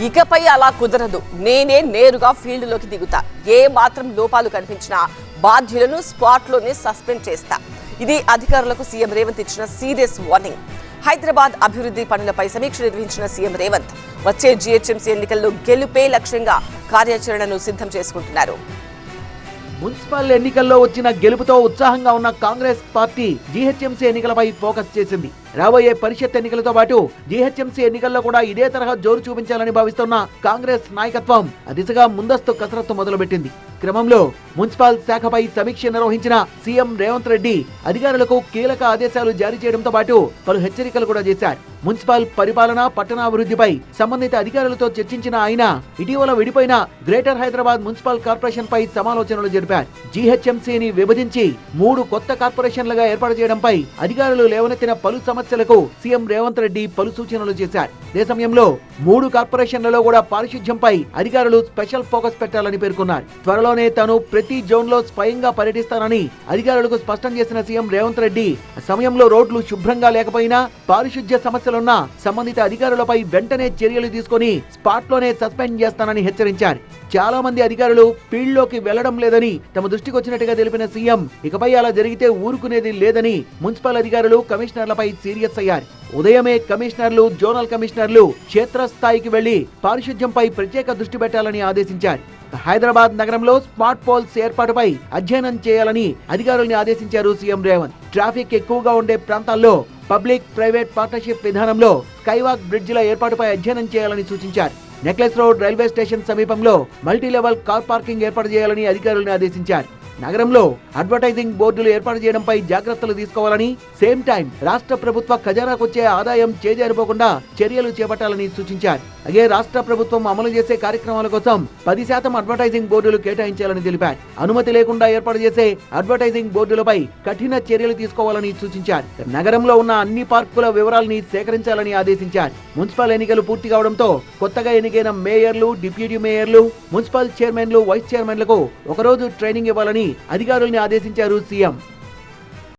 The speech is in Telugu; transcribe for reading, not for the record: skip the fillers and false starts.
ఇకపై అలా కుదరదు. నేనే నేరుగా ఫీల్డ్లోకి దిగుతా. ఏ మాత్రం లోపాలు కనిపించినా బాధ్యులను స్పాట్లోనే సస్పెండ్ చేస్తా. ఇది అధికారులకు సీఎం రేవంత్ ఇచ్చిన సీరియస్ వార్నింగ్. హైదరాబాద్ అభివృద్ధి పనులపై సమీక్ష నిర్వహించిన సీఎం రేవంత్ వచ్చే జీహెచ్ఎంసీ ఎన్నికల్లో గెలుపే లక్ష్యంగా కార్యాచరణను సిద్ధం చేసుకుంటున్నారు. మున్సిపల్ ఎన్నికల్లో వచ్చిన గెలుపుతో ఉత్సాహంగా ఉన్న కాంగ్రెస్ పార్టీ జీహెచ్ఎంసీ ఎన్నికలపై ఫోకస్ చేసింది. రాబోయే పరిషత్ ఎన్నికలతో పాటు జీహెచ్ఎంసీ ఎన్నికల్లో కూడా ఇదే తరహా జోరు చూపించాలని భావిస్తున్న కాంగ్రెస్ నాయకత్వం దిశగా ముందస్తు కసరత్తు మొదలుపెట్టింది. క్రమంలో మున్సిపల్ శాఖపై సమీక్ష నిర్వహించిన సీఎం రేవంత్ రెడ్డి అధికారులకు కీలక ఆదేశాలు జారీ చేయడంతో పాటు పలు హెచ్చరికలు కూడా చేశారు. మున్సిపల్ పరిపాలన, పట్టణాభివృద్ధిపై సంబంధిత అధికారులతో చర్చించిన ఆయన ఇటీవల విడిపోయిన గ్రేటర్ హైదరాబాద్ మున్సిపల్ కార్పొరేషన్ పై సమాలోచనలు జరిపారు. జీహెచ్ఎంసీని విభజించి 3 కొత్త కార్పొరేషన్లుగా ఏర్పాటు చేయడంపై అధికారులు లేవనెత్తిన పలు సమస్యలకు సీఎం రేవంత్ రెడ్డి పలు సూచనలు చేశారు. అదే సమయంలో 3 కార్పొరేషన్లలో కూడా పారిశుధ్యంపై అధికారులు స్పెషల్ ఫోకస్ పెట్టాలని పేర్కొన్నారు. త్వరలోనే తాను ప్రతి జోన్ లో స్వయంగా పర్యటిస్తానని అధికారులకు స్పష్టం చేసిన సీఎం రేవంత్ రెడ్డి సమయంలో రోడ్లు శుభ్రంగా లేకపోయినా పారిశుధ్య సమస్యలున్న సంబంధిత అధికారులపై వెంటనే చర్యలు తీసుకుని స్పాట్ లోనే సస్పెండ్ చేస్తానని హెచ్చరించారు. చాలా మంది అధికారులు ఫీల్డ్ లోకి వెళ్లడం లేదని తమ దృష్టికి వచ్చినట్టుగా తెలిపిన సీఎం ఇకపై అలా జరిగితే ఊరుకునేది లేదని మున్సిపల్ అధికారులు, కమిషనర్లపై సీరియస్ అయ్యారు. ఉదయమే కమిషనర్లు, జోనల్ కమిషనర్లు క్షేత్రస్థాయికి వెళ్లి పారిశుధ్యంపై ప్రత్యేక దృష్టి పెట్టాలని ఆదేశించారు. హైదరాబాద్ నగరంలో స్మార్ట్ పోల్స్ ఏర్పాటుపై అధ్యయనం చేయాలని అధికారుల్ని ఆదేశించారు సీఎం రేవంత్. ట్రాఫిక్ ఎక్కువగా ఉండే ప్రాంతాల్లో పబ్లిక్ ప్రైవేట్ పార్ట్నర్షిప్ విధానంలో స్కైవాక్ బ్రిడ్జిల ఏర్పాటుపై అధ్యయనం చేయాలని సూచించారు. నెక్లెస్ రోడ్ రైల్వే స్టేషన్ సమీపంలో మల్టీలెవెల్ కార్ పార్కింగ్ ఏర్పాటు చేయాలని అధికారులను ఆదేశించారు. నగరంలో అడ్వర్టైజింగ్ బోర్డులు ఏర్పాటు చేయడంపై జాగ్రత్తలు తీసుకోవాలని, సేమ్ టైం రాష్ట్ర ప్రభుత్వ ఖజానాకొచ్చే ఆదాయం చేజారిపోకుండా చర్యలు చేపట్టాలని సూచించారు. అలాగే రాష్ట్ర ప్రభుత్వం అమలు చేసే కార్యక్రమాల కోసం 10% అడ్వర్టైజింగ్ బోర్డులు కేటాయించాలని తెలిపారు. అనుమతి లేకుండా ఏర్పాటు చేసే అడ్వర్టైజింగ్ బోర్డులపై కఠిన చర్యలు తీసుకోవాలని సూచించారు. నగరంలో ఉన్న అన్ని పార్కుల వివరాలని సేకరించాలని ఆదేశించారు. మున్సిపల్ ఎన్నికలు పూర్తి కావడంతో కొత్తగా ఎన్నికైన మేయర్లు, డిప్యూటీ మేయర్లు, మున్సిపల్ చైర్మన్లు, వైస్ చైర్మన్లకు ఒకరోజు ట్రైనింగ్ ఇవ్వాలని అధికారుల్ని ఆదేశించారు సీఎం.